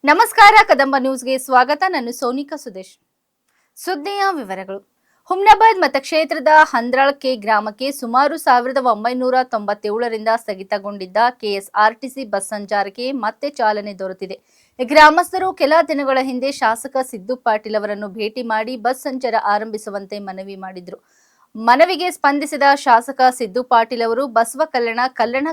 ನಮಸ್ಕಾರ ಕದಂಬ ನ್ಯೂಸ್ಗೆ ಸ್ವಾಗತ. ನಾನು ಸೋನಿಕಾ ಸುದೇಶ್. ಸುದ್ದಿಯ ವಿವರಗಳು. ಹುಮ್ನಾಬಾದ್ ಮತಕ್ಷೇತ್ರದ ಹಂದ್ರಾಳ್ ಗ್ರಾಮಕ್ಕೆ ಸುಮಾರು 1997ರಿಂದ ಸ್ಥಗಿತಗೊಂಡಿದ್ದ ಕೆಎಸ್ಆರ್ಟಿಸಿ ಬಸ್ ಸಂಚಾರಕ್ಕೆ ಮತ್ತೆ ಚಾಲನೆ ದೊರೆತಿದೆ. ಗ್ರಾಮಸ್ಥರು ಕೆಲ ದಿನಗಳ ಹಿಂದೆ ಶಾಸಕ ಸಿದ್ದು ಪಾಟೀಲ್ ಅವರನ್ನು ಭೇಟಿ ಮಾಡಿ ಬಸ್ ಸಂಚಾರ ಆರಂಭಿಸುವಂತೆ ಮನವಿ ಮಾಡಿದ್ರು. ಮನವಿಗೆ ಸ್ಪಂದಿಸಿದ ಶಾಸಕ ಸಿದ್ದು ಪಾಟೀಲ್ ಅವರು ಬಸವ ಕಲ್ಯಾಣ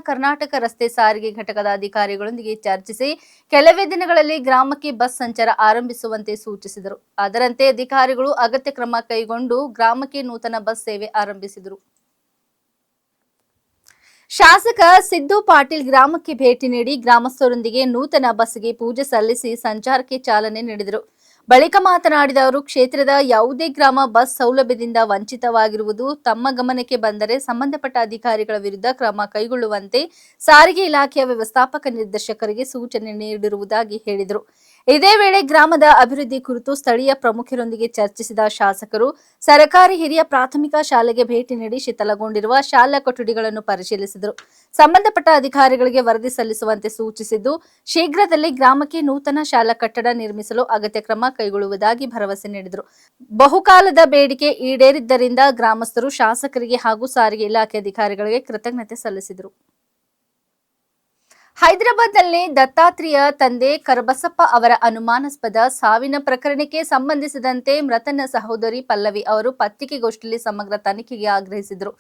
ಕರ್ನಾಟಕ ರಸ್ತೆ ಸಾರಿಗೆ ಘಟಕದ ಅಧಿಕಾರಿಗಳೊಂದಿಗೆ ಚರ್ಚಿಸಿ ಕೆಲವೇ ದಿನಗಳಲ್ಲಿ ಗ್ರಾಮಕ್ಕೆ ಬಸ್ ಸಂಚಾರ ಆರಂಭಿಸುವಂತೆ ಸೂಚಿಸಿದರು. ಅದರಂತೆ ಅಧಿಕಾರಿಗಳು ಅಗತ್ಯ ಕ್ರಮ ಕೈಗೊಂಡು ಗ್ರಾಮಕ್ಕೆ ನೂತನ ಬಸ್ ಸೇವೆ ಆರಂಭಿಸಿದರು. ಶಾಸಕ ಸಿದ್ದು ಪಾಟೀಲ್ ಗ್ರಾಮಕ್ಕೆ ಭೇಟಿ ನೀಡಿ ಗ್ರಾಮಸ್ಥರೊಂದಿಗೆ ನೂತನ ಬಸ್ಗೆ ಪೂಜೆ ಸಲ್ಲಿಸಿ ಸಂಚಾರಕ್ಕೆ ಚಾಲನೆ ನೀಡಿದರು. ಬಳಿಕ ಮಾತನಾಡಿದ ಅವರು, ಕ್ಷೇತ್ರದ ಯಾವುದೇ ಗ್ರಾಮ ಬಸ್ ಸೌಲಭ್ಯದಿಂದ ವಂಚಿತವಾಗಿರುವುದು ತಮ್ಮ ಗಮನಕ್ಕೆ ಬಂದರೆ ಸಂಬಂಧಪಟ್ಟ ಅಧಿಕಾರಿಗಳ ವಿರುದ್ಧ ಕ್ರಮ ಕೈಗೊಳ್ಳುವಂತೆ ಸಾರಿಗೆ ಇಲಾಖೆಯ ವ್ಯವಸ್ಥಾಪಕ ನಿರ್ದೇಶಕರಿಗೆ ಸೂಚನೆ ನೀಡಿರುವುದಾಗಿ ಹೇಳಿದರು. ಇದೇ ವೇಳೆ ಗ್ರಾಮದ ಅಭಿವೃದ್ಧಿ ಕುರಿತು ಸ್ಥಳೀಯ ಪ್ರಮುಖರೊಂದಿಗೆ ಚರ್ಚಿಸಿದ ಶಾಸಕರು ಸರ್ಕಾರಿ ಹಿರಿಯ ಪ್ರಾಥಮಿಕ ಶಾಲೆಗೆ ಭೇಟಿ ನೀಡಿ ಶಿಥಿಲಗೊಂಡಿರುವ ಶಾಲಾ ಕೊಠಡಿಗಳನ್ನು ಪರಿಶೀಲಿಸಿದರು. ಸಂಬಂಧಪಟ್ಟ ಅಧಿಕಾರಿಗಳಿಗೆ ವರದಿ ಸಲ್ಲಿಸುವಂತೆ ಸೂಚಿಸಿದ್ದು, ಶೀಘ್ರದಲ್ಲೇ ಗ್ರಾಮಕ್ಕೆ ನೂತನ ಶಾಲಾ ಕಟ್ಟಡ ನಿರ್ಮಿಸಲು ಅಗತ್ಯ ಕ್ರಮ ಕೈಗೊಳ್ಳುವುದಾಗಿ ಭರವಸೆ ನೀಡಿದರು. ಬಹುಕಾಲದ ಬೇಡಿಕೆ ಈಡೇರಿದ್ದರಿಂದ ಗ್ರಾಮಸ್ಥರು ಶಾಸಕರಿಗೆ ಹಾಗೂ ಸಾರಿಗೆ ಇಲಾಖೆ ಅಧಿಕಾರಿಗಳಿಗೆ ಕೃತಜ್ಞತೆ ಸಲ್ಲಿಸಿದರು. ಹೈದರಾಬಾದ್ನಲ್ಲಿ ದತ್ತಾತ್ರೇಯ ತಂದೆ ಕರಬಸಪ್ಪ ಅವರ ಅನುಮಾನಾಸ್ಪದ ಸಾವಿನ ಪ್ರಕರಣಕ್ಕೆ ಸಂಬಂಧಿಸಿದಂತೆ ಮೃತನ ಸಹೋದರಿ ಪಲ್ಲವಿ ಅವರು ಪತ್ರಿಕೆಗೋಷ್ಠಿಯಲ್ಲಿ ಸಮಗ್ರ ತನಿಖೆಗೆ ಆಗ್ರಹಿಸಿದರು.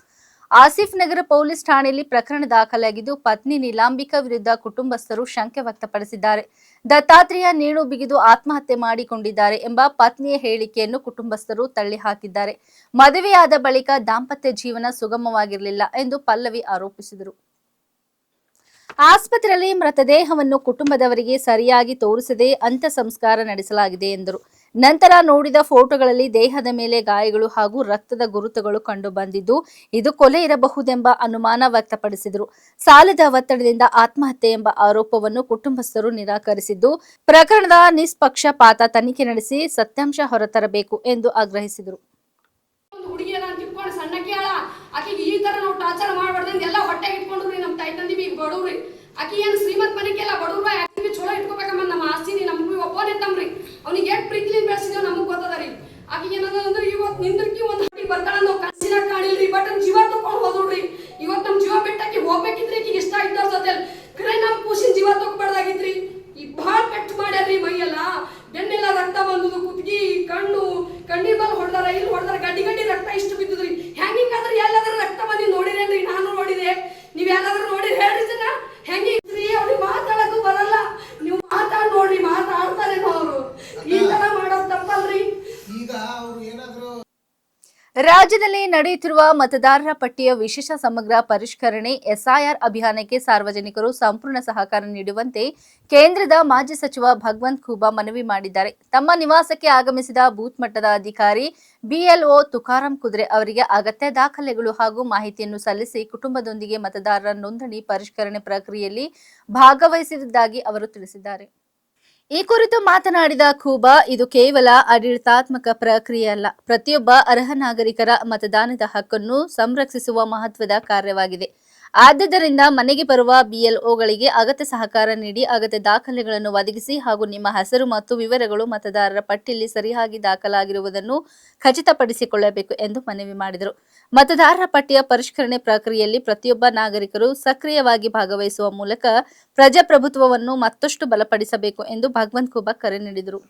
ಆಸಿಫ್ ನಗರ ಪೊಲೀಸ್ ಠಾಣೆಯಲ್ಲಿ ಪ್ರಕರಣ ದಾಖಲಾಗಿದ್ದು, ಪತ್ನಿ ನೀಲಾಂಬಿಕಾ ವಿರುದ್ಧ ಕುಟುಂಬಸ್ಥರು ಶಂಕೆ ವ್ಯಕ್ತಪಡಿಸಿದ್ದಾರೆ. ದತ್ತಾತ್ರೇಯ ನೇಣು ಬಿಗಿದು ಆತ್ಮಹತ್ಯೆ ಮಾಡಿಕೊಂಡಿದ್ದಾರೆ ಎಂಬ ಪತ್ನಿಯ ಹೇಳಿಕೆಯನ್ನು ಕುಟುಂಬಸ್ಥರು ತಳ್ಳಿಹಾಕಿದ್ದಾರೆ. ಮದುವೆಯಾದ ಬಳಿಕ ದಾಂಪತ್ಯ ಜೀವನ ಸುಗಮವಾಗಿರಲಿಲ್ಲ ಎಂದು ಪಲ್ಲವಿ ಆರೋಪಿಸಿದರು. ಆಸ್ಪತ್ರೆಯಲ್ಲಿ ಮೃತದೇಹವನ್ನು ಕುಟುಂಬದವರಿಗೆ ಸರಿಯಾಗಿ ತೋರಿಸದೆ ಅಂತ್ಯ ಸಂಸ್ಕಾರ ನಡೆಸಲಾಗಿದೆ ಎಂದರು. ನಂತರ ನೋಡಿದ ಫೋಟೋಗಳಲ್ಲಿ ದೇಹದ ಮೇಲೆ ಗಾಯಗಳು ಹಾಗೂ ರಕ್ತದ ಗುರುತುಗಳು ಕಂಡು ಬಂದಿದ್ದು, ಇದು ಕೊಲೆ ಇರಬಹುದೆಂಬ ಅನುಮಾನ ವ್ಯಕ್ತಪಡಿಸಿದರು. ಸಾಲದ ಒತ್ತಡದಿಂದ ಆತ್ಮಹತ್ಯೆ ಎಂಬ ಆರೋಪವನ್ನು ಕುಟುಂಬಸ್ಥರು ನಿರಾಕರಿಸಿದ್ದು, ಪ್ರಕರಣದ ನಿಷ್ಪಕ್ಷಪಾತ ತನಿಖೆ ನಡೆಸಿ ಸತ್ಯಾಂಶ ಹೊರತರಬೇಕು ಎಂದು ಆಗ್ರಹಿಸಿದರು. ಆಕಿ ಏನು ಶ್ರೀಮಂತ ಮನೆಗೆಲ್ಲ ಬಡವ್ರ ಆಕಿ ಚಲೋ ಇಟ್ಕೋಬೇಕಮ್ಮ. ನಮ್ಮ ಆಸ್ತಿನಿ ನಮ್ಗೆ ಒಪ್ಪೋನ್ ಇತ್ತಮ್ರಿ, ಅವ್ನಿಗೆ ಎಷ್ಟು ಪ್ರೀತಿಲಿಂದ ಬೆಳೆಸಿದೇವ್ ನಮಗ್ ಗೊತ್ತದರಿ. ಆಕಿ ಏನಂದ್ರೆ ಇವತ್ತು ನಿಂದ್ರಕಿ ಒಂದು ಹಟ್ಟಿ ಬರ್ತಾಳ ನಾವು ಕನಸಿನ ಕಾಣಿಲ್ರಿ, ಬಟ್ ನಮ್ ಜೀವ ತಗೊಂಡು ಹೋದ್ರಿ. ಇವತ್ತು ನಮ್ ಜೀವ ಬಿಟ್ಟಾಕಿ ಹೋಗ್ಬೇಕಿದ್ರಿ, ಆಕಿಗೆ ಇಷ್ಟ ಇದ್ದವ್ರ ಜೊತೆ ಕರೆ ನಮ್ ಕೂಸಿನ ಜೀವ ತಗೋಬಾರ್ದಾಗಿತ್ರಿ. ಈಗ ಭಾಳ ಪೆಟ್ಟು ಮಾಡ್ಯಾರ್ರಿ, ಮೈಯೆಲ್ಲ ಬೆನ್ನೆಲ್ಲ ರಕ್ತ ಬಂದುದು, ಕುತ್ತಿಗೆ ಕಣ್ಣೀರ್ ಬಲ್ ಹೊಡೆದಾರ, ಇಲ್ಲಿ ಹೊಡೆದಾರ, ಗಡ್ಡಿ ರಕ್ತ ಇಷ್ಟು ಬಿದ್ದುದ್ರಿ. ಹೆಂಗಿಂಗಾದ್ರೆ ಎಲ್ಲಾದ್ರೂ ರಕ್ತ ಬಂದಿ ನೋಡಿರೇನ್ರಿ? ನಾನು ನೋಡಿದೆ, ನೀವ್ ಎಲ್ಲಾದ್ರೂ ನೋಡಿರಿ ಹೇಳ್ರಿ ಜನ. ಹೆಂಗಿದ್ರಿ ಅವ್ರಿಗೆ ಮಾತಾಡೋದು ಬರಲ್ಲ, ನೀವು ಮಾತಾಡ್ ನೋಡ್ರಿ, ಮಾತಾಡ್ತಾರೇನೋ ಅವರು. ಈ ತರ ಮಾಡೋದು ತಪ್ಪಲ್ರಿ. ಈಗ ಅವ್ರು ಏನಾದ್ರು ರಾಜ್ಯದಲ್ಲಿ ನಡೆಯುತ್ತಿರುವ ಮತದಾರರ ಪಟ್ಟಿಯ ವಿಶೇಷ ಸಮಗ್ರ ಪರಿಷ್ಕರಣೆ ಎಸ್ಐಆರ್ ಅಭಿಯಾನಕ್ಕೆ ಸಾರ್ವಜನಿಕರು ಸಂಪೂರ್ಣ ಸಹಕಾರ ನೀಡುವಂತೆ ಕೇಂದ್ರದ ಮಾಜಿ ಸಚಿವ ಭಗವಂತ್ ಖೂಬಾ ಮನವಿ ಮಾಡಿದ್ದಾರೆ. ತಮ್ಮ ನಿವಾಸಕ್ಕೆ ಆಗಮಿಸಿದ ಬೂತ್ ಮಟ್ಟದ ಅಧಿಕಾರಿ ಬಿಎಲ್ಒ ತುಕಾರಾಂ ಕುದ್ರೆ ಅವರಿಗೆ ಅಗತ್ಯ ದಾಖಲೆಗಳು ಹಾಗೂ ಮಾಹಿತಿಯನ್ನು ಸಲ್ಲಿಸಿ ಕುಟುಂಬದೊಂದಿಗೆ ಮತದಾರರ ನೋಂದಣಿ ಪರಿಷ್ಕರಣೆ ಪ್ರಕ್ರಿಯೆಯಲ್ಲಿ ಭಾಗವಹಿಸಿರುವುದಾಗಿ ಅವರು ತಿಳಿಸಿದ್ದಾರೆ. ಈ ಕುರಿತು ಮಾತನಾಡಿದ ಖೂಬಾ, ಇದು ಕೇವಲ ಆಡಳಿತಾತ್ಮಕ ಪ್ರಕ್ರಿಯೆ ಅಲ್ಲ, ಪ್ರತಿಯೊಬ್ಬ ಅರ್ಹ ನಾಗರಿಕರ ಮತದಾನದ ಹಕ್ಕನ್ನು ಸಂರಕ್ಷಿಸುವ ಮಹತ್ವದ ಕಾರ್ಯವಾಗಿದೆ. ಆದ್ದರಿಂದ ಮನೆಗೆ ಬರುವ ಬಿಎಲ್ಒಗಳಿಗೆ ಅಗತ್ಯ ಸಹಕಾರ ನೀಡಿ ಅಗತ್ಯ ದಾಖಲೆಗಳನ್ನು ಒದಗಿಸಿ ಹಾಗೂ ನಿಮ್ಮ ಹೆಸರು ಮತ್ತು ವಿವರಗಳು ಮತದಾರರ ಪಟ್ಟಿಯಲ್ಲಿ ಸರಿಯಾಗಿ ದಾಖಲಾಗಿರುವುದನ್ನು ಖಚಿತಪಡಿಸಿಕೊಳ್ಳಬೇಕು ಎಂದು ಮನವಿ ಮಾಡಿದರು. ಮತದಾರರ ಪಟ್ಟಿಯ ಪರಿಷ್ಕರಣೆ ಪ್ರಕ್ರಿಯೆಯಲ್ಲಿ ಪ್ರತಿಯೊಬ್ಬ ನಾಗರಿಕರು ಸಕ್ರಿಯವಾಗಿ ಭಾಗವಹಿಸುವ ಮೂಲಕ ಪ್ರಜಾಪ್ರಭುತ್ವವನ್ನು ಮತ್ತಷ್ಟು ಬಲಪಡಿಸಬೇಕು ಎಂದು ಭಗವಂತ್ ಖೂಬಾ ಕರೆ ನೀಡಿದರು.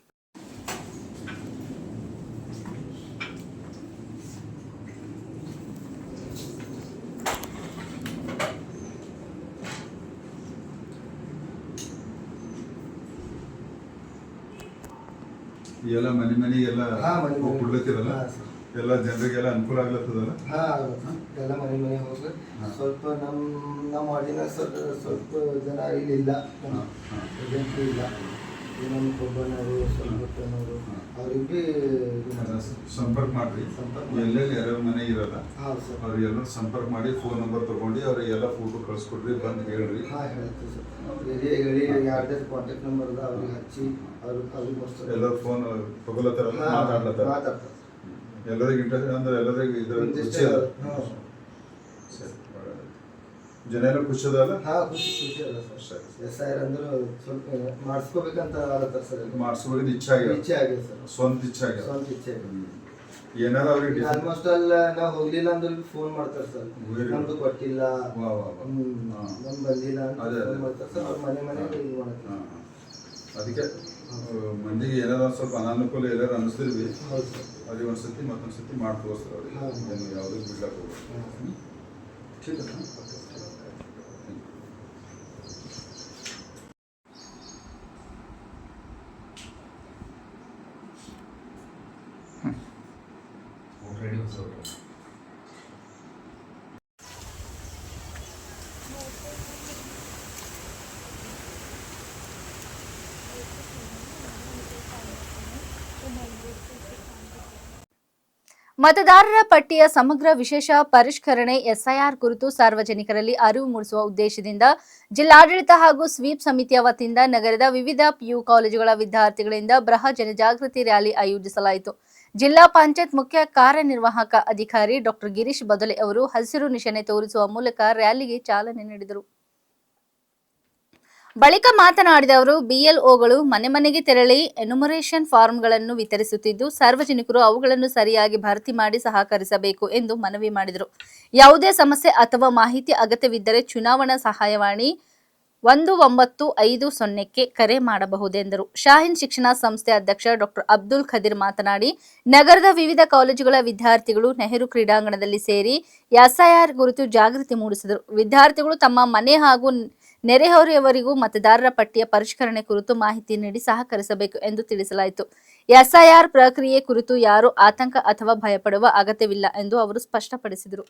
ಎಲ್ಲ ಮನೆಗೆಲ್ಲ ಕೊಡ್ಲತ್ತಿರಲ್ಲ, ಎಲ್ಲ ಜನರಿಗೆಲ್ಲ ಅನುಕೂಲ ಆಗ್ಲತ್ತದಲ್ಲ. ಎಲ್ಲ ಮನೆ ಹೋಗಿ ಸ್ವಲ್ಪ ನಮ್ಮ ಆರ್ಡಿನನ್ಸ್ ಸ್ವಲ್ಪ ಜನ ಇಲ್ಲಿ ಇಲ್ಲ, ಇಲ್ಲ, ನಮ್ಮ ಕೊಬ್ಬನವರು ಸ್ವಲ್ಪನವರು ಅವ್ರಿಗೆ ಸಂಪರ್ಕ ಮಾಡ್ರಿ. ಎಲ್ಲೆಲ್ಲಿ ಯಾರ್ಯಾರ ಮನೆ ಇರಲ್ಲ ಅವ್ರಿಗೆಲ್ಲ ಸಂಪರ್ಕ ಮಾಡಿ ಫೋನ್ ನಂಬರ್ ತಗೊಂಡು ಅವ್ರಿಗೆಲ್ಲ ಫೋಟೋ ಕಳ್ಸಿಕೊಡ್ರಿ, ಬಂದು ಹೇಳ್ರಿ. ಹೇಳಿ ಯಾರ್ದಾರು ಕಾಂಟ್ಯಾಕ್ಟ್ ನಂಬರ್ ಅದ ಅವ್ರಿಗೆ ಹಚ್ಚಿ ಅವ್ರಿಗೆ ಎಲ್ಲರೂ ಫೋನ್ ತಗೊಳತ್ತಾರಲ್ಲ, ಮಾತಾಡ್ತಾರೆ. ಎಲ್ಲರಿಗೆ ಇಂಟ್ರೆಸ್ಟ್ ಅಂದ್ರೆ ಎಲ್ಲರಿಗೆ ಜನ ಎಲ್ಲ ಖುಷಿದಲ್ಲ? ಹಾಂ ಖುಷಿ ಅದ ಸರ್. SIR ಅಂದ್ರೆ ಸ್ವಲ್ಪ ಮಾಡಿಸ್ಕೋಬೇಕಂತ ಆಗತ್ತೆ ಸರ್. ಮಾಡಿಸ್ಬೇಕು ಇಚ್ಛೆ ಆಗಿದೆ ಸರ್. ಸ್ವಂತ ಇಚ್ಛೆ ಆಗಿದೆ. ಏನಾರ ಅವ್ರಿಗೆ ಆಲ್ಮೋಸ್ಟ್ ಅಲ್ಲ ನಾವು ಹೋಗ್ಲಿಲ್ಲ ಅಂದ್ರೆ ಫೋನ್ ಮಾಡ್ತಾರೆ ಸರ್. ನಮ್ದು ಕೊಟ್ಟಿಲ್ಲ, ನಮ್ದು ಬಂದಿಲ್ಲ ಅಂತ ಫೋನ್ ಮಾಡ್ತಾರೆ ಸರ್. ಅವ್ರ ಮನೆ ಇದು ಮಾಡ್ತಾರೆ. ಅದಕ್ಕೆ ಮಂದಿಗೆ ಏನಾರ ಸ್ವಲ್ಪ ಅನಾನುಕೂಲ ಎಲ್ಲಾರು ಅನಿಸ್ತಿರ್ವಿ, ಹೌದು ಸರ್. ಅವ್ರಿಗೆ ಒಂದ್ಸತಿ ಮತ್ತೊಂದ್ಸತಿ ಮಾಡಿ ತೋರಿಸ್ತಾರೆ ಅವ್ರಿಗೆ. ಏನು ಯಾವುದೂ ಬಿಡ್ಲಾಕ ಹೋಗ್ಬೋದು. ठीक है। ಮತದಾರರ ಪಟ್ಟಿಯ ಸಮಗ್ರ ವಿಶೇಷ ಪರಿಷ್ಕರಣೆ ಎಸ್ಐಆರ್ ಕುರಿತು ಸಾರ್ವಜನಿಕರಲ್ಲಿ ಅರಿವು ಮೂಡಿಸುವ ಉದ್ದೇಶದಿಂದ ಜಿಲ್ಲಾಡಳಿತ ಹಾಗೂ ಸ್ವೀಪ್ ಸಮಿತಿಯ ವತಿಯಿಂದ ನಗರದ ವಿವಿಧ PU ಕಾಲೇಜುಗಳ ವಿದ್ಯಾರ್ಥಿಗಳಿಂದ ಬೃಹತ್ ಜನಜಾಗೃತಿ ರ್ಯಾಲಿ ಆಯೋಜಿಸಲಾಯಿತು. ಜಿಲ್ಲಾ ಪಂಚಾಯತ್ ಮುಖ್ಯ ಕಾರ್ಯನಿರ್ವಾಹಕ ಅಧಿಕಾರಿ ಡಾಕ್ಟರ್ ಗಿರೀಶ್ ಬದಲೆ ಅವರು ಹಸಿರು ನಿಶಾನೆ ತೋರಿಸುವ ಮೂಲಕ ರ್ಯಾಲಿಗೆ ಚಾಲನೆ ನೀಡಿದರು. ಬಳಿಕ ಮಾತನಾಡಿದ ಅವರು BLOಗಳು ಮನೆ ಮನೆಗೆ ತೆರಳಿ ಎನ್ಯುಮರೇಷನ್ ಫಾರ್ಮ್ಗಳನ್ನು ವಿತರಿಸುತ್ತಿದ್ದು ಸಾರ್ವಜನಿಕರು ಅವುಗಳನ್ನು ಸರಿಯಾಗಿ ಭರ್ತಿ ಮಾಡಿ ಸಹಕರಿಸಬೇಕು ಎಂದು ಮನವಿ ಮಾಡಿದರು. ಯಾವುದೇ ಸಮಸ್ಯೆ ಅಥವಾ ಮಾಹಿತಿ ಅಗತ್ಯವಿದ್ದರೆ ಚುನಾವಣಾ ಸಹಾಯವಾಣಿ 1950ಕ್ಕೆ ಕರೆ ಮಾಡಬಹುದೆಂದರು. ಶಾಹೀನ್ ಶಿಕ್ಷಣ ಸಂಸ್ಥೆ ಅಧ್ಯಕ್ಷ ಡಾಕ್ಟರ್ ಅಬ್ದುಲ್ ಖದೀರ್ ಮಾತನಾಡಿ, ನಗರದ ವಿವಿಧ ಕಾಲೇಜುಗಳ ವಿದ್ಯಾರ್ಥಿಗಳು ನೆಹರು ಕ್ರೀಡಾಂಗಣದಲ್ಲಿ ಸೇರಿ ಎಸ್ಐಆರ್ ಕುರಿತು ಜಾಗೃತಿ ಮೂಡಿಸಿದರು. ವಿದ್ಯಾರ್ಥಿಗಳು ತಮ್ಮ ಮನೆ ಹಾಗೂ ನೆರೆಹೊರೆಯವರಿಗೂ ಮತದಾರರ ಪಟ್ಟಿಯ ಪರಿಷ್ಕರಣೆ ಕುರಿತು ಮಾಹಿತಿ ನೀಡಿ ಸಹಕರಿಸಬೇಕು ಎಂದು ತಿಳಿಸಲಾಯಿತು. ಎಸ್ಐಆರ್ ಪ್ರಕ್ರಿಯೆ ಕುರಿತು ಯಾರೂ ಆತಂಕ ಅಥವಾ ಭಯಪಡುವ ಅಗತ್ಯವಿಲ್ಲ ಎಂದು ಅವರು ಸ್ಪಷ್ಟಪಡಿಸಿದರು.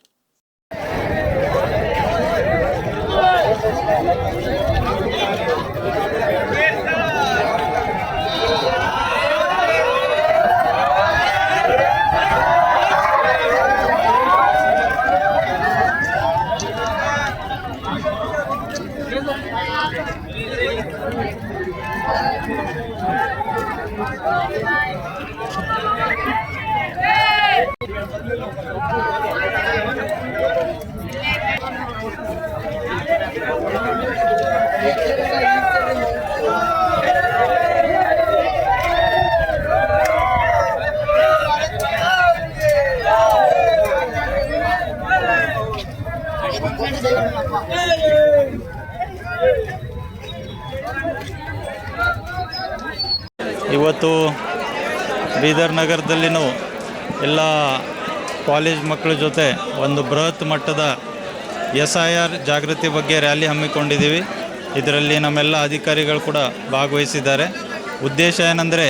ಇವತ್ತು ಬೀದರ್ ನಗರದಲ್ಲಿನೂ ಎಲ್ಲ ಕಾಲೇಜ್ ಮಕ್ಕಳ ಜೊತೆ ಒಂದು ಬೃಹತ್ ಮಟ್ಟದ SIR ಜಾಗೃತಿ ಬಗ್ಗೆ ರ್ಯಾಲಿ ಹಮ್ಮಿಕೊಂಡಿದ್ದೀವಿ. ಇದರಲ್ಲಿ ನಮ್ಮೆಲ್ಲ ಅಧಿಕಾರಿಗಳು ಕೂಡ ಭಾಗವಹಿಸಿದ್ದಾರೆ. ಉದ್ದೇಶ ಏನಂದರೆ,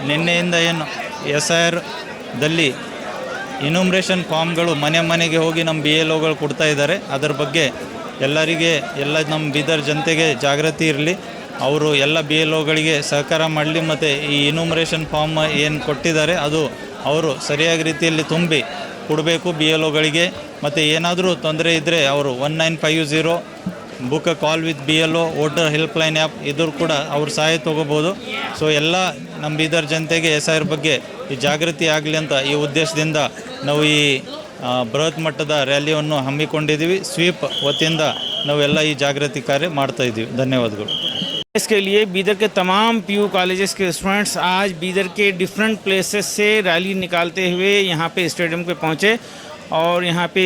ನಿನ್ನೆಯಿಂದ ಏನು SIRದಲ್ಲಿ ಇನ್ಯುಮರೇಷನ್ ಫಾರ್ಮ್ಗಳು ಮನೆ ಮನೆಗೆ ಹೋಗಿ ನಮ್ಮ BLOಗಳು ಕೊಡ್ತಾ ಇದ್ದಾರೆ, ಅದರ ಬಗ್ಗೆ ಎಲ್ಲ ನಮ್ಮ ಬೀದರ್ ಜನತೆಗೆ ಜಾಗೃತಿ ಇರಲಿ, ಅವರು ಎಲ್ಲ BLOಗಳಿಗೆ ಸಹಕಾರ ಮಾಡಲಿ, ಮತ್ತು ಈ ಇನ್ಯುಮರೇಷನ್ ಫಾರ್ಮ್ ಏನು ಕೊಟ್ಟಿದ್ದಾರೆ ಅದು ಅವರು ಸರಿಯಾದ ರೀತಿಯಲ್ಲಿ ತುಂಬಿ ಕೊಡಬೇಕು BLOಗಳಿಗೆ. ಮತ್ತು ಏನಾದರೂ ತೊಂದರೆ ಇದ್ದರೆ ಅವರು 1950 book call with BLO voter helpline app ಇದ್ರ ಕೂಡ ಅವ್ರ ಸಹಾಯ ತೊಗೋಬೋದು. ಸೊ ಎಲ್ಲ ನಮ್ಮ ಬೀದರ್ ಜನತೆಗೆ SIR ಬಗ್ಗೆ ಈ ಜಾಗೃತಿ ಆಗಲಿ ಅಂತ ಈ ಉದ್ದೇಶದಿಂದ ನಾವು ಈ ಬೃಹತ್ ಮಟ್ಟದ ರ್ಯಾಲಿಯನ್ನು ಹಮ್ಮಿಕೊಂಡಿದ್ದೀವಿ. ಸ್ವೀಪ್ ವತಿಯಿಂದ ನಾವೆಲ್ಲ ಈ ಜಾಗೃತಿ ಕಾರ್ಯ ಮಾಡ್ತಾ ಇದ್ದೀವಿ. ಧನ್ಯವಾದಗಳು. इसके लिए बीदर के तमाम PU कॉलेजेस के स्टूडेंट्स आज बीदर के डिफरेंट प्लेसेस से रैली निकालते हुए यहाँ पे स्टेडियम पे पहुँचे और यहाँ पे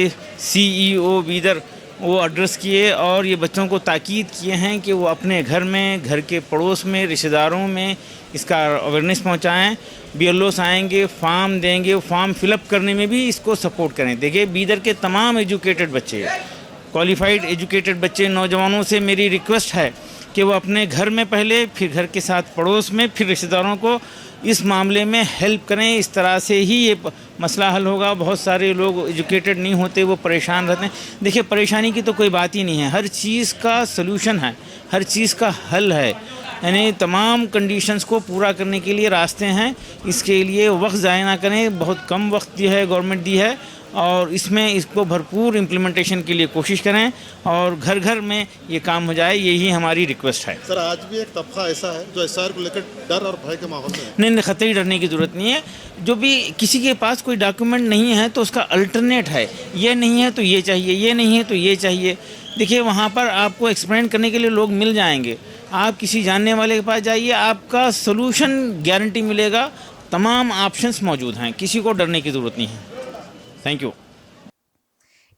CEO बीदर वो एड्रेस किए और ये बच्चों को ताकीद किए हैं कि वो अपने घर में, घर के पड़ोस में, रिश्तेदारों में इसका अवेयरनेस पहुँचाएँ. BLOs आएंगे, फॉर्म देंगे, फॉर्म फिलअप करने में भी इसको सपोर्ट करें. देखिए बीदर के तमाम एजुकेटेड बच्चे, क्वालिफाइड एजुकेटेड बच्चे, नौजवानों से मेरी रिक्वेस्ट है कि वो अपने घर में पहले, फिर घर के साथ पड़ोस में, फिर रिश्तेदारों को इस मामले में हेल्प करें. इस तरह से ही ये मसला हल होगा. बहुत सारे लोग एजुकेटेड नहीं होते, वो परेशान रहते हैं. देखिए परेशानी की तो कोई बात ही नहीं है, हर चीज़ का सलूशन है, हर चीज़ का हल है. यानी तमाम कंडीशंस को पूरा करने के लिए रास्ते हैं. इसके लिए वक्त ज़ाया ना करें. बहुत कम वक्त दी है गवर्नमेंट दी है और इसमें इसको भरपूर इम्प्लीमेंटेशन के लिए कोशिश करें और घर घर में ये काम हो जाए, यही हमारी रिक्वेस्ट है. सर आज भी एक तबका ऐसा है जो SIR को लेकर डर और भय के माहौल में है. नहीं, खतरे डरने की ज़रूरत नहीं है. जो भी किसी के पास कोई डॉक्यूमेंट नहीं है तो उसका अल्टरनेट है. ये नहीं है तो ये चाहिए, ये नहीं है तो ये चाहिए. देखिए वहाँ पर आपको एक्सप्लेन करने के लिए लोग मिल जाएंगे। आप किसी जानने वाले के पास जाइए, आपका सलूशन गारंटी मिलेगा। तमाम ऑप्शंस मौजूद हैं, किसी को डरने की ज़रूरत नहीं है। Thank you.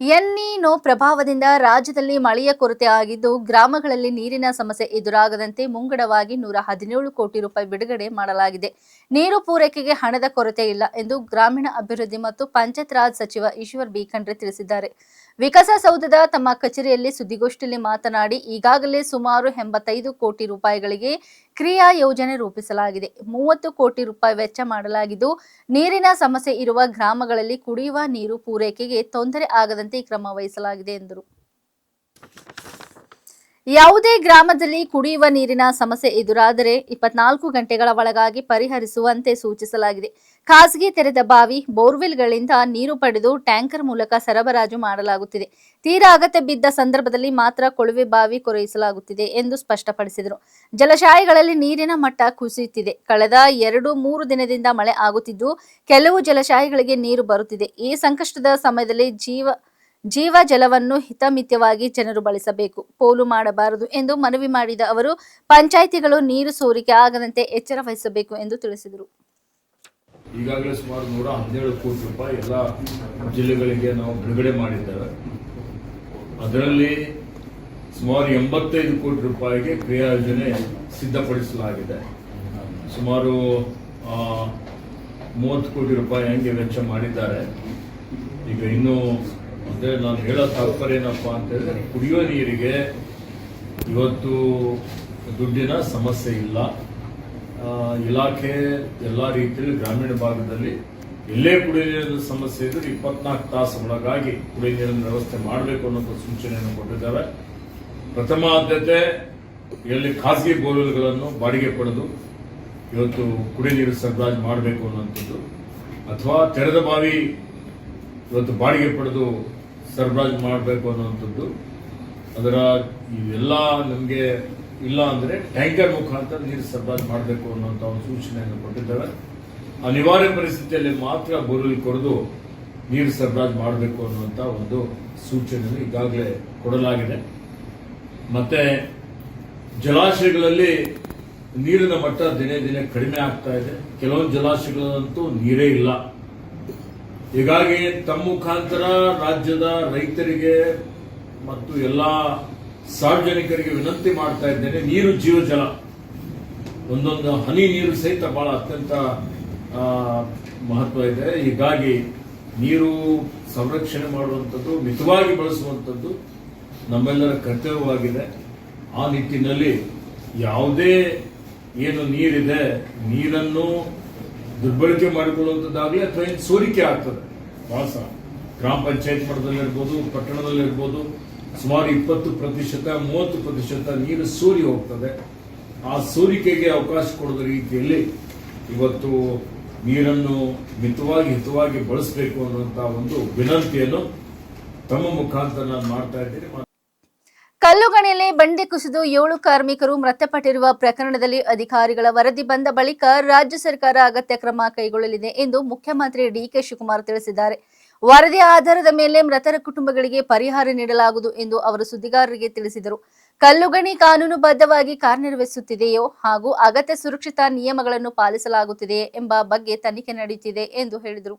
ಎಲ್ನಿನೋ ಪ್ರಭಾವದಿಂದ ರಾಜ್ಯದಲ್ಲಿ ಮಳೆಯ ಕೊರತೆ ಆಗಿದ್ದು ಗ್ರಾಮಗಳಲ್ಲಿ ನೀರಿನ ಸಮಸ್ಯೆ ಎದುರಾಗದಂತೆ ಮುಂಗಡವಾಗಿ 117 ಕೋಟಿ ರೂಪಾಯಿ ಬಿಡುಗಡೆ ಮಾಡಲಾಗಿದೆ. ನೀರು ಪೂರೈಕೆಗೆ ಹಣದ ಕೊರತೆ ಇಲ್ಲ ಎಂದು ಗ್ರಾಮೀಣ ಅಭಿವೃದ್ಧಿ ಮತ್ತು ಪಂಚಾಯತ್ ರಾಜ್ ಸಚಿವ ಈಶ್ವರ್ ಬಿ ಖಂಡ್ರೆ ತಿಳಿಸಿದ್ದಾರೆ. ವಿಕಾಸಸೌಧದ ತಮ್ಮ ಕಚೇರಿಯಲ್ಲಿ ಸುದ್ದಿಗೋಷ್ಠಿಯಲ್ಲಿ ಮಾತನಾಡಿ, ಈಗಾಗಲೇ ಸುಮಾರು 85 ಕೋಟಿ ರೂಪಾಯಿಗಳಿಗೆ ಕ್ರಿಯಾ ಯೋಜನೆ ರೂಪಿಸಲಾಗಿದೆ. 30 ಕೋಟಿ ರೂಪಾಯಿ ವೆಚ್ಚ ಮಾಡಲಾಗಿದ್ದು ನೀರಿನ ಸಮಸ್ಯೆ ಇರುವ ಗ್ರಾಮಗಳಲ್ಲಿ ಕುಡಿಯುವ ನೀರು ಪೂರೈಕೆಗೆ ತೊಂದರೆ ಆಗದಂತೆ ಕ್ರಮ ವಹಿಸಲಾಗಿದೆ ಎಂದರು. ಯಾವುದೇ ಗ್ರಾಮದಲ್ಲಿ ಕುಡಿಯುವ ನೀರಿನ ಸಮಸ್ಯೆ ಎದುರಾದರೆ 24 ಗಂಟೆಗಳ ಒಳಗಾಗಿ ಪರಿಹರಿಸುವಂತೆ ಸೂಚಿಸಲಾಗಿದೆ. ಖಾಸಗಿ ತೆರೆದ ಬಾವಿ, ಬೋರ್ವೆಲ್ಗಳಿಂದ ನೀರು ಪಡೆದು ಟ್ಯಾಂಕರ್ ಮೂಲಕ ಸರಬರಾಜು ಮಾಡಲಾಗುತ್ತಿದೆ. ತೀರಾ ಅಗತ್ಯ ಬಿದ್ದ ಸಂದರ್ಭದಲ್ಲಿ ಮಾತ್ರ ಕೊಳವೆ ಬಾವಿ ಕೊರೆಯಿಸಲಾಗುತ್ತಿದೆ ಎಂದು ಸ್ಪಷ್ಟಪಡಿಸಿದರು. ಜಲಾಶಯಗಳಲ್ಲಿ ನೀರಿನ ಮಟ್ಟ ಕುಸಿಯುತ್ತಿದೆ. ಕಳೆದ 2-3 ದಿನದಿಂದ ಮಳೆ ಆಗುತ್ತಿದ್ದು ಕೆಲವು ಜಲಾಶಯಗಳಿಗೆ ನೀರು ಬರುತ್ತಿದೆ. ಈ ಸಂಕಷ್ಟದ ಸಮಯದಲ್ಲಿ ಜೀವ ಜಲವನ್ನು ಹಿತಮಿತವಾಗಿ ಜನರು ಬಳಸಬೇಕು, ಪೋಲು ಮಾಡಬಾರದು ಎಂದು ಮನವಿ ಮಾಡಿದ ಅವರು ಪಂಚಾಯಿತಿಗಳು ನೀರು ಸೋರಿಕೆ ಆಗದಂತೆ ಎಚ್ಚರ ವಹಿಸಬೇಕು ಎಂದು ತಿಳಿಸಿದರು. ಈಗಾಗಲೇ ಸುಮಾರು 117 ಕೋಟಿ ರೂಪಾಯಿ ಎಲ್ಲ ಜಿಲ್ಲೆಗಳಿಗೆ ನಾವು ಬಿಡುಗಡೆ ಮಾಡಿದ್ದೇವೆ. ಅದರಲ್ಲಿ ಸುಮಾರು 85 ಕೋಟಿ ರೂಪಾಯಿಗೆ ಕ್ರಿಯಾ ಯೋಜನೆ ಸಿದ್ಧಪಡಿಸಲಾಗಿದೆ. ಸುಮಾರು 30 ಕೋಟಿ ರೂಪಾಯಿ ಹಂಗೆ ವೆಚ್ಚ ಮಾಡಿದ್ದಾರೆ. ಈಗ ಇನ್ನು ಅಂದರೆ ನಾನು ಹೇಳೋ ತಾತ್ಪರ್ಯ ಏನಪ್ಪ ಅಂತೇಳಿದ್ರೆ, ಕುಡಿಯುವ ನೀರಿಗೆ ಇವತ್ತು ದುಡ್ಡಿನ ಸಮಸ್ಯೆ ಇಲ್ಲ. ಇಲಾಖೆ ಎಲ್ಲ ರೀತಿಯಲ್ಲಿ ಗ್ರಾಮೀಣ ಭಾಗದಲ್ಲಿ ಎಲ್ಲೇ ಕುಡಿಯುವ ನೀರಿನ ಸಮಸ್ಯೆ ಇದ್ರೂ 24 ತಾಸು ಒಳಗಾಗಿ ಕುಡಿಯುವ ನೀರಿನ ವ್ಯವಸ್ಥೆ ಮಾಡಬೇಕು ಅನ್ನೋ ಸೂಚನೆಯನ್ನು ಕೊಟ್ಟಿದ್ದಾರೆ. ಪ್ರಥಮ ಆದ್ಯತೆ ಎಲ್ಲಿ ಖಾಸಗಿ ಬೋರ್ವೆಲ್ಗಳನ್ನು ಬಾಡಿಗೆ ಪಡೆದು ಇವತ್ತು ಕುಡಿಯುವ ನೀರು ಸರಬರಾಜು ಮಾಡಬೇಕು ಅನ್ನೋಂಥದ್ದು, ಅಥವಾ ತೆರೆದ ಬಾವಿ ಇವತ್ತು ಬಾಡಿಗೆ ಪಡೆದು ಸರಬರಾಜು ಮಾಡಬೇಕು ಅನ್ನುವಂಥದ್ದು. ಅದರ ಇವೆಲ್ಲ ನಮಗೆ ಇಲ್ಲ ಅಂದರೆ ಟ್ಯಾಂಕರ್ ಮುಖಾಂತರ ನೀರು ಸರಬರಾಜು ಮಾಡಬೇಕು ಅನ್ನುವಂಥ ಒಂದು ಸೂಚನೆಯನ್ನು ಕೊಟ್ಟಿದ್ದೇವೆ. ಅನಿವಾರ್ಯ ಪರಿಸ್ಥಿತಿಯಲ್ಲಿ ಮಾತ್ರ ಬೋರ್ವೆಲ್ ಕೊರೆದು ನೀರು ಸರಬರಾಜು ಮಾಡಬೇಕು ಅನ್ನುವಂಥ ಒಂದು ಸೂಚನೆಯನ್ನು ಈಗಾಗಲೇ ಕೊಡಲಾಗಿದೆ. ಮತ್ತೆ ಜಲಾಶಯಗಳಲ್ಲಿ ನೀರಿನ ಮಟ್ಟ ದಿನೇ ದಿನೇ ಕಡಿಮೆ ಆಗ್ತಾ ಇದೆ. ಕೆಲವೊಂದು ಜಲಾಶಯಗಳಂತೂ ನೀರೇ ಇಲ್ಲ. ಹೀಗಾಗಿ ತಮ್ಮ ಮುಖಾಂತರ ರಾಜ್ಯದ ರೈತರಿಗೆ ಮತ್ತು ಎಲ್ಲ ಸಾರ್ವಜನಿಕರಿಗೆ ವಿನಂತಿ ಮಾಡ್ತಾ ಇದ್ದೇನೆ, ನೀರು ಜೀವಜಲ. ಒಂದೊಂದು ಹನಿ ನೀರು ಸಹಿತ ಬಹಳ ಅತ್ಯಂತ ಮಹತ್ವ ಇದೆ. ಹೀಗಾಗಿ ನೀರು ಸಂರಕ್ಷಣೆ ಮಾಡುವಂಥದ್ದು, ಮಿತವಾಗಿ ಬಳಸುವಂಥದ್ದು ನಮ್ಮೆಲ್ಲರ ಕರ್ತವ್ಯವಾಗಿದೆ. ಆ ನಿಟ್ಟಿನಲ್ಲಿ ಯಾವುದೇ ಏನು ನೀರಿದೆ, ನೀರನ್ನು ದುರ್ಬಳಕೆ ಮಾಡಿಕೊಳ್ಳುವಂಥದ್ದಾಗಲಿ ಅಥವಾ ಏನು ಸೋರಿಕೆ ಆಗ್ತದೆ, ವಾಸ ಗ್ರಾಮ ಪಂಚಾಯತ್ ಮಟ್ಟದಲ್ಲಿರ್ಬೋದು, ಪಟ್ಟಣದಲ್ಲಿರ್ಬೋದು, ಸುಮಾರು 20%, 30% ನೀರು ಸೋರಿ ಹೋಗ್ತದೆ. ಆ ಸೋರಿಕೆಗೆ ಅವಕಾಶ ಕೊಡದ ರೀತಿಯಲ್ಲಿ ಇವತ್ತು ನೀರನ್ನು ಮಿತವಾಗಿ ಹಿತವಾಗಿ ಬಳಸಬೇಕು ಅನ್ನುವಂಥ ಒಂದು ವಿನಂತಿಯನ್ನು ತಮ್ಮ ಮುಖಾಂತರ ನಾನು ಮಾಡ್ತಾ ಇದ್ದೀನಿ. ಕಲ್ಲುಗಣಿಯಲ್ಲಿ ಬಂಡೆ ಕುಸಿದು 7 ಕಾರ್ಮಿಕರು ಮೃತಪಟ್ಟಿರುವ ಪ್ರಕರಣದಲ್ಲಿ ಅಧಿಕಾರಿಗಳ ವರದಿ ಬಂದ ಬಳಿಕ ರಾಜ್ಯ ಸರ್ಕಾರ ಅಗತ್ಯ ಕ್ರಮ ಕೈಗೊಳ್ಳಲಿದೆ ಎಂದು ಮುಖ್ಯಮಂತ್ರಿ ಡಿಕೆ ಶಿವಕುಮಾರ್ ತಿಳಿಸಿದ್ದಾರೆ. ವರದಿಯ ಆಧಾರದ ಮೇಲೆ ಮೃತರ ಕುಟುಂಬಗಳಿಗೆ ಪರಿಹಾರ ನೀಡಲಾಗುವುದು ಎಂದು ಅವರು ಸುದ್ದಿಗಾರರಿಗೆ ತಿಳಿಸಿದರು. ಕಲ್ಲುಗಣಿ ಕಾನೂನುಬದ್ಧವಾಗಿ ಕಾರ್ಯನಿರ್ವಹಿಸುತ್ತಿದೆಯೋ ಹಾಗೂ ಅಗತ್ಯ ಸುರಕ್ಷತಾ ನಿಯಮಗಳನ್ನು ಪಾಲಿಸಲಾಗುತ್ತಿದೆಯೇ ಎಂಬ ಬಗ್ಗೆ ತನಿಖೆ ನಡೆಯುತ್ತಿದೆ ಎಂದು ಹೇಳಿದರು.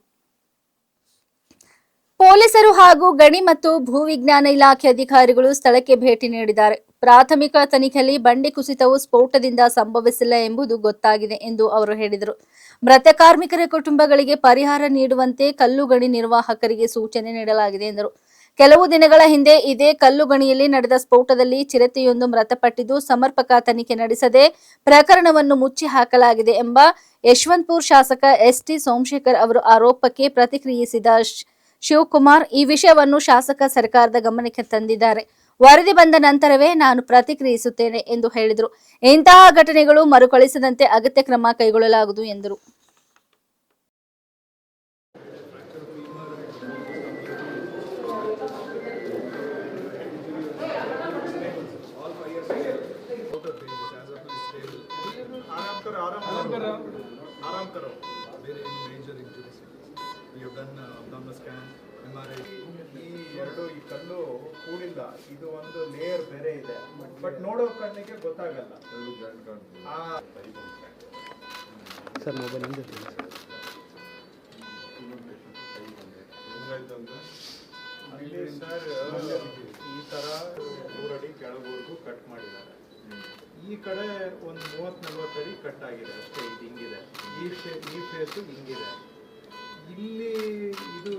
ಪೊಲೀಸರು ಹಾಗೂ ಗಣಿ ಮತ್ತು ಭೂವಿಜ್ಞಾನ ಇಲಾಖೆ ಅಧಿಕಾರಿಗಳು ಸ್ಥಳಕ್ಕೆ ಭೇಟಿ ನೀಡಿದ್ದಾರೆ. ಪ್ರಾಥಮಿಕ ತನಿಖೆಯಲ್ಲಿ ಬಂಡೆ ಕುಸಿತವು ಸ್ಫೋಟದಿಂದ ಸಂಭವಿಸಿಲ್ಲ ಎಂಬುದು ಗೊತ್ತಾಗಿದೆ ಎಂದು ಅವರು ಹೇಳಿದರು. ಮೃತ ಕಾರ್ಮಿಕರ ಕುಟುಂಬಗಳಿಗೆ ಪರಿಹಾರ ನೀಡುವಂತೆ ಕಲ್ಲುಗಣಿ ನಿರ್ವಾಹಕರಿಗೆ ಸೂಚನೆ ನೀಡಲಾಗಿದೆ ಎಂದರು. ಕೆಲವು ದಿನಗಳ ಹಿಂದೆ ಇದೇ ಕಲ್ಲುಗಣಿಯಲ್ಲಿ ನಡೆದ ಸ್ಫೋಟದಲ್ಲಿ ಚಿರತೆಯೊಂದು ಮೃತಪಟ್ಟಿದ್ದು ಸಮರ್ಪಕ ತನಿಖೆ ನಡೆಸದೆ ಪ್ರಕರಣವನ್ನು ಮುಚ್ಚಿ ಹಾಕಲಾಗಿದೆ ಎಂಬ ಯಶವಂತಪುರ ಶಾಸಕ ಎಸ್ಟಿ ಸೋಮಶೇಖರ್ ಅವರ ಆರೋಪಕ್ಕೆ ಪ್ರತಿಕ್ರಿಯಿಸಿದ ಶಿವಕುಮಾರ್ ಈ ವಿಷಯವನ್ನು ಶಾಸಕ ಸರ್ಕಾರದ ಗಮನಕ್ಕೆ ತಂದಿದ್ದಾರೆ. ವರದಿ ಬಂದ ನಂತರವೇ ನಾನು ಪ್ರತಿಕ್ರಿಯಿಸುತ್ತೇನೆ ಎಂದು ಹೇಳಿದರು. ಇಂತಹ ಘಟನೆಗಳು ಮರುಕಳಿಸದಂತೆ ಅಗತ್ಯ ಕ್ರಮ ಕೈಗೊಳ್ಳಲಾಗುವುದು ಎಂದರು. We have done abdominal scan and ಈ ಕಲ್ಲು ಕೂಡಿಲ್ಲ, ಇದು ಒಂದು ಲೇಯರ್ ಬೇರೆ ಇದೆ, ಬಟ್ ನೋಡೋ ಕಣ್ಣಿಗೆ ಗೊತ್ತಾಗಲ್ಲ. ಸರ್ ಮೊಬೈಲ್ ಹಿಂದೆ ಸರ್ ಈ ತರ 3 ಅಡಿ ಕೆಳಗವರೆಗೂ ಕಟ್ ಮಾಡಿದ್ದಾರೆ. ಈ ಕಡೆ ಒಂದು 30-40 ಅಡಿ ಕಟ್ ಆಗಿದೆ ಅಷ್ಟೇ. ಇದು ಹಿಂಗಿದೆ, ಈ ಫೇಸು ಹಿಂಗಿದೆ. ಇಲ್ಲಿ ಇದು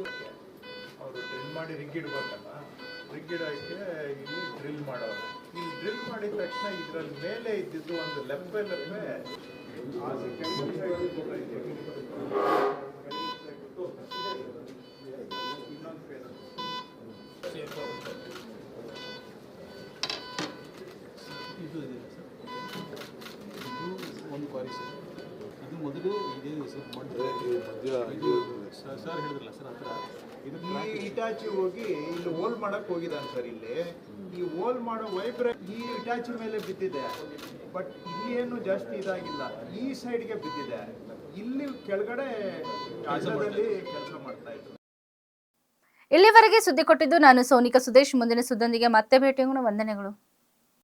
ಅವರು ಡ್ರಿಲ್ ಮಾಡಿ ರಿಗ್ ಇಡ್ಬೇಕಲ್ಲ, ರಿಗ್ ಇಡೋಕ್ಕೆ ಇಲ್ಲಿ ಡ್ರಿಲ್ ಮಾಡೋರು. ಇಲ್ಲಿ ಡ್ರಿಲ್ ಮಾಡಿದ ತಕ್ಷಣ ಇದರಲ್ಲಿ ಮೇಲೆ ಇದ್ದಿದ್ದು ಒಂದು ಲೆಪ್ಪೆ ಇನ್ನೊಂದು ಫೇಸ್ ಇದು ಇದೆ ಸರ್, ಇದು ಒಂದು ಕ್ವಾರಿ ಸರ್. ಇದು ಮೊದಲು ಇದೇ ಸರ್ ಸರ್ ಹೇಳಿದ್ರಲ್ಲ ಸರ್ ಆ ಥರ. ಇದು ಈ ಇಟಾಚಿ ಹೋಗಿ ಇಲ್ಲಿ ಹೋಲ್ ಮಾಡಕ್ ಹೋಗಿದ್ದಾನೆ ಸರ್. ಇಲ್ಲಿ ಈ ಹೋಲ್ ಮಾಡೋ ವೈಬ್ರೇಟ್ ಈ ಇಟಾಚಿ ಮೇಲೆ ಬಿದ್ದಿದೆ, ಬಟ್ ಇಲ್ಲಿ ಏನು ಜಾಸ್ತಿ ಇದಾಗಿಲ್ಲ, ಈ ಸೈಡ್ಗೆ ಬಿದ್ದಿದೆ. ಇಲ್ಲಿ ಕೆಳಗಡೆ ಅಡ್ಡದಲ್ಲಿ ಕೆಲಸ ಮಾಡ್ತಾ ಇದ್ರು. ಇಲ್ಲಿವರೆಗೆ ಸುದ್ದಿ ಕೊಟ್ಟಿದ್ದು ನಾನು ಸೋನಿಕಾ ಸುದೇಶ್. ಮುಂದಿನ ಸುದ್ದೊಂದಿಗೆ ಮತ್ತೆ ಭೇಟಿಯಾಗೋಣ. ವಂದನೆಗಳು.